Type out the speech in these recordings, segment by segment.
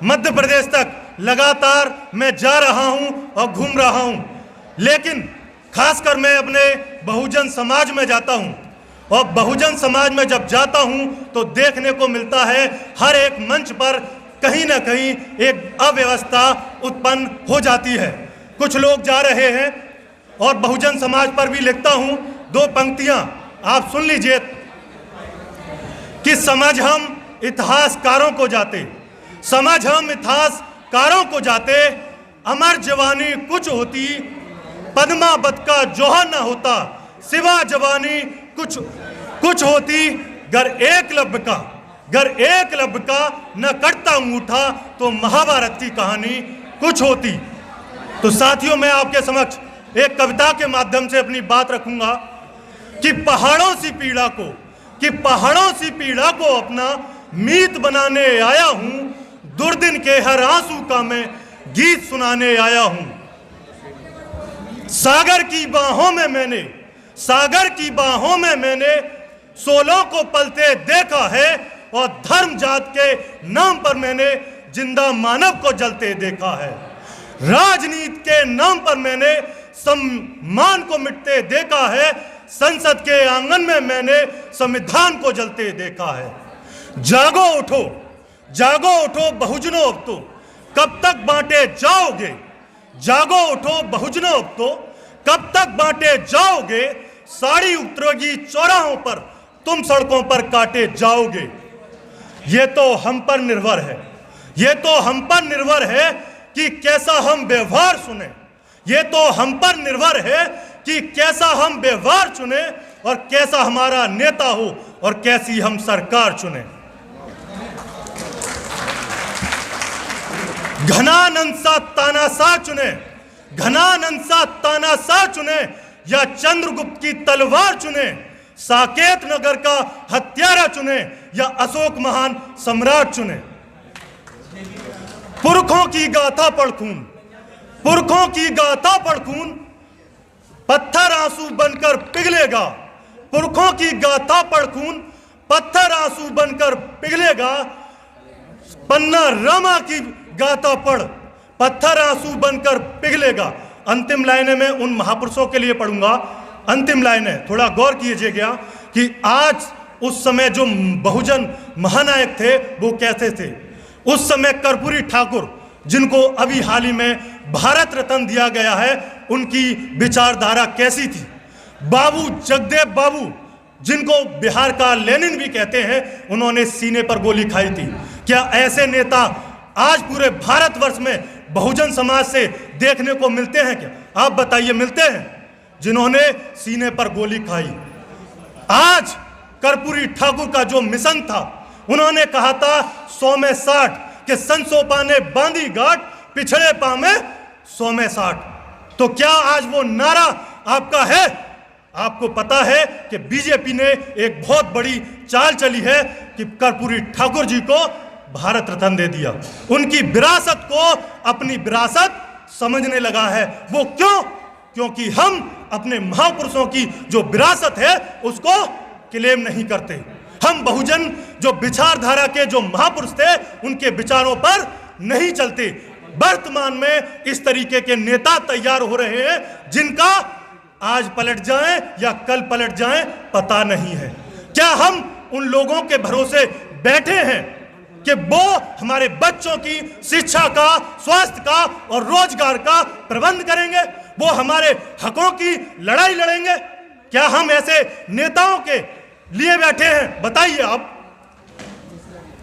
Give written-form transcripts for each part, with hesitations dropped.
मध्य प्रदेश तक लगातार मैं जा रहा हूं और घूम रहा हूं, लेकिन खासकर मैं अपने बहुजन समाज में जाता हूं और बहुजन समाज में जब जाता हूं तो देखने को मिलता है हर एक मंच पर कहीं ना कहीं एक अव्यवस्था उत्पन्न हो जाती है। कुछ लोग जा रहे हैं और बहुजन समाज पर भी लिखता हूं 2 पंक्तियां, आप सुन लीजिए कि समझ हम इतिहासकारों को जाते, समझ हम इतिहासकारों को जाते, अमर जवानी कुछ होती, पद्मावत का जोहर न होता, सिवा जवानी कुछ होती, गर एकलव्य का न कटता अंगूठा तो महाभारत की कहानी कुछ होती। तो साथियों, मैं आपके समक्ष एक कविता के माध्यम से अपनी बात रखूंगा कि पहाड़ों सी पीड़ा को अपना मीत बनाने आया हूं, दुर्दिन के हर आंसू का मैं गीत सुनाने आया हूं। सागर की बाहों में मैंने सोलों को पलते देखा है और धर्म जात के नाम पर मैंने जिंदा मानव को जलते देखा है। राजनीति के नाम पर मैंने सम्मान को मिटते देखा है, संसद के आंगन में मैंने संविधान को जलते देखा है। जागो उठो बहुजनों, अब तो कब तक बांटे जाओगे? जागो उठो बहुजनों, अब तो कब तक बांटे जाओगे? साड़ी उतरेगी चौराहों पर, तुम सड़कों पर काटे जाओगे। ये तो हम पर निर्भर है कि कैसा हम व्यवहार सुने। ये तो हम पर निर्भर है कि कैसा हम व्यवहार चुने और कैसा हमारा नेता हो और कैसी हम सरकार चुने। घनानंद सा तानाशाह चुने या चंद्रगुप्त की तलवार चुने, साकेत नगर का हत्यारा चुने या अशोक महान सम्राट चुने। पुरखों की गाथा पढ़ खून, पत्थर आंसू बनकर पिघलेगा। पुरखों की गाथा पढ़ खून, पत्थर आंसू बनकर पिघलेगा। पन्ना रामा की गाथा पढ़, पत्थर आंसू बनकर पिघलेगा। अंतिम लाइनें मैं उन महापुरुषों के लिए पढ़ूंगा। अंतिम लाइनें थोड़ा गौर कीजिएगा कि आज उस समय जो बहुजन महानायक थे वो कैसे थे। उस समय कर्पूरी ठाकुर, जिनको अभी हाल ही में भारत रत्न दिया गया है, उनकी विचारधारा कैसी थी। बाबू जगदेव बाबू, जिनको बिहार का लेनिन भी कहते हैं, उन्होंने सीने पर गोली खाई थी। क्या ऐसे नेता आज पूरे भारतवर्ष में बहुजन समाज से देखने को मिलते हैं? क्या आप बताइए, मिलते हैं जिन्होंने सीने पर गोली खाई? आज कर्पूरी ठाकुर का जो मिशन था, उन्होंने कहा था 100 में 60 के संसोपा ने बांधी गांठ, पिछड़े पांव में 100 में 60। तो क्या आज वो नारा आपका है? आपको पता है कि बीजेपी ने एक बहुत बड़ी चाल चली है कि कर्पूरी ठाकुर जी को भारत रत्न दे दिया। उनकी विरासत को अपनी विरासत समझने लगा है। वो क्यों? क्योंकि हम अपने महापुरुषों की जो विरासत है उसको क्लेम नहीं करते। हम बहुजन जो विचारधारा के जो महापुरुष थे, उनके विचारों पर नहीं चलते। वर्तमान में इस तरीके के नेता तैयार हो रहे हैं जिनका आज पलट जाएं या कल पलट जाएं पता नहीं है। क्या हम उन लोगों के भरोसे बैठे हैं कि वो हमारे बच्चों की शिक्षा का, स्वास्थ्य का और रोजगार का प्रबंध करेंगे? वो हमारे हकों की लड़ाई लड़ेंगे? क्या हम ऐसे नेताओं के लिए बैठे हैं? बताइए आप,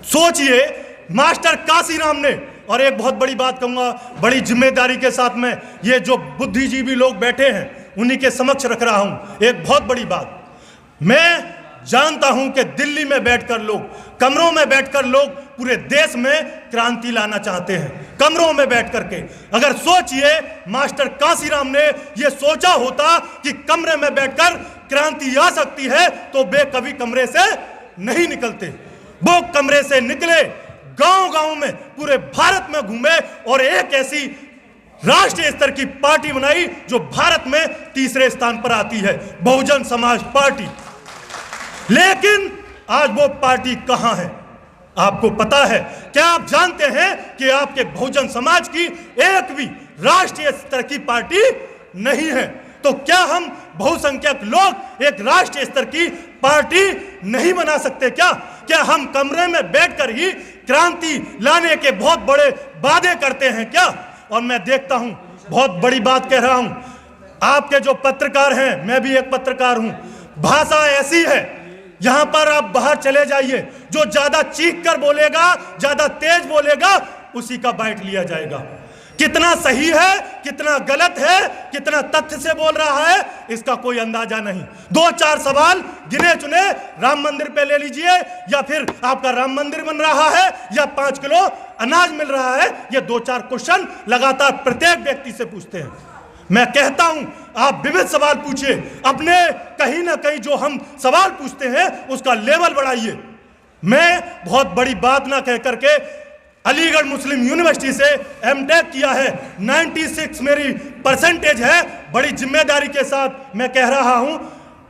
सोचिए। मास्टर काशीराम ने, और एक बहुत बड़ी बात कहूंगा, बड़ी जिम्मेदारी के साथ में ये जो बुद्धिजीवी लोग बैठे हैं उन्हीं के समक्ष रख रहा हूं एक बहुत बड़ी बात। मैं जानता हूं कि दिल्ली में बैठकर लोग, कमरों में बैठकर लोग पूरे देश में क्रांति लाना चाहते हैं, कमरों में बैठ करके। अगर सोचिए, मास्टर काशीराम ने यह सोचा होता कि कमरे में बैठकर क्रांति आ सकती है, तो वे कभी कमरे से नहीं निकलते। वो कमरे से निकले, गांव-गांव में पूरे भारत में घूमे और एक ऐसी राष्ट्रीय स्तर की पार्टी बनाई जो भारत में तीसरे स्थान पर आती है, बहुजन समाज पार्टी। लेकिन आज वो पार्टी कहां है? आपको पता है, क्या आप जानते हैं कि आपके बहुजन समाज की एक भी राष्ट्रीय स्तर की पार्टी नहीं है? तो क्या हम बहुसंख्यक लोग एक राष्ट्रीय स्तर की पार्टी नहीं बना सकते? क्या हम कमरे में बैठकर ही क्रांति लाने के बहुत बड़े वादे करते हैं क्या? और मैं देखता हूं, बहुत बड़ी बात कह रहा हूं, आपके जो पत्रकार हैं, मैं भी एक पत्रकार हूं, भाषा ऐसी है, यहां पर आप बाहर चले जाइए, जो ज्यादा चीख कर बोलेगा, ज्यादा तेज बोलेगा, उसी का बाइट लिया जाएगा। कितना सही है, कितना गलत है, कितना तथ्य से बोल रहा है, इसका कोई अंदाजा नहीं। 2-4 सवाल गिने चुने राम मंदिर पे ले लीजिए, या फिर आपका राम मंदिर बन रहा है, या 5 किलो अनाज मिल रहा है, ये 2-4 क्वेश्चन लगातार प्रत्येक व्यक्ति से पूछते हैं। मैं कहता हूं, आप विविध सवाल पूछिए, अपने कहीं ना कहीं जो हम सवाल पूछते हैं उसका लेवल बढ़ाइए। मैं बहुत बड़ी बात ना कह करके अलीगढ़ मुस्लिम यूनिवर्सिटी से एमटेक किया है, 96 मेरी परसेंटेज है। बड़ी जिम्मेदारी के साथ मैं कह रहा हूं,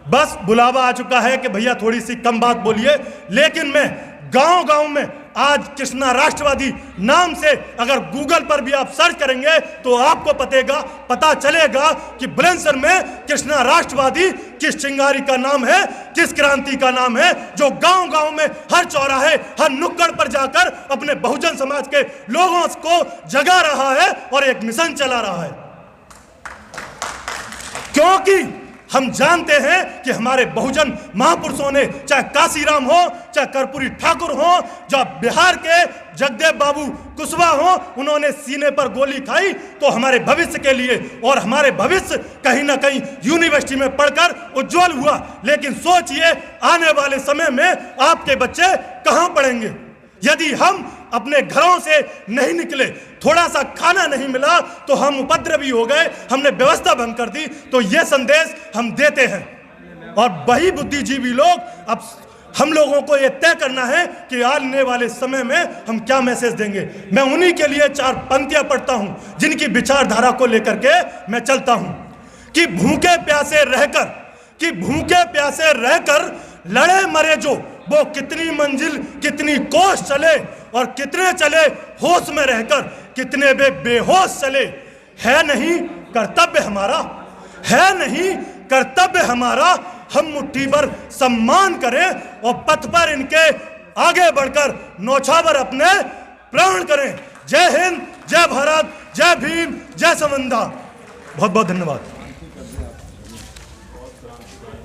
बस बुलावा आ चुका है कि भैया थोड़ी सी कम बात बोलिए, लेकिन मैं गांव-गांव में आज कृष्णा राष्ट्रवादी नाम से अगर गूगल पर भी आप सर्च करेंगे तो आपको पता चलेगा कि बुलंदशहर में कृष्णा राष्ट्रवादी किस चिंगारी का नाम है, किस क्रांति का नाम है, जो गांव-गांव में हर चौराहे, हर नुक्कड़ पर जाकर अपने बहुजन समाज के लोगों को जगा रहा है और एक मिशन चला रहा है। क्योंकि हम जानते हैं कि हमारे बहुजन महापुरुषों ने, चाहे काशीराम हो, चाहे कर्पूरी ठाकुर हो, जो बिहार के जगदेव बाबू कुशवाहा हो, उन्होंने सीने पर गोली खाई तो हमारे भविष्य के लिए, और हमारे भविष्य कहीं ना कहीं यूनिवर्सिटी में पढ़कर उज्जवल हुआ। लेकिन सोचिए, आने वाले समय में आपके बच्चे कहां पढ़ेंगे? यदि हम अपने घरों से नहीं निकले, थोड़ा सा खाना नहीं मिला तो हम उपद्रवी हो गए, हमने व्यवस्था भंग कर दी, तो यह संदेश हम देते हैं। और वही बुद्धिजीवी लोग, अब हम लोगों को यह तय करना है कि आने वाले समय में हम क्या मैसेज देंगे। मैं उन्हीं के लिए 4 पंक्तियां पढ़ता हूं जिनकी विचारधारा को लेकर के मैं चलता हूं कि भूखे प्यासे रहकर लड़े मरे जो, वो कितनी मंजिल कितनी कोस चले, और कितने चले होश में रहकर, कितने बेहोश चले। है नहीं कर्तव्य हमारा, हम मुट्ठी भर सम्मान करें और पथ पर इनके आगे बढ़कर नौछावर अपने प्राण करें। जय हिंद, जय भारत, जय भीम, जय संविधान। बहुत बहुत धन्यवाद।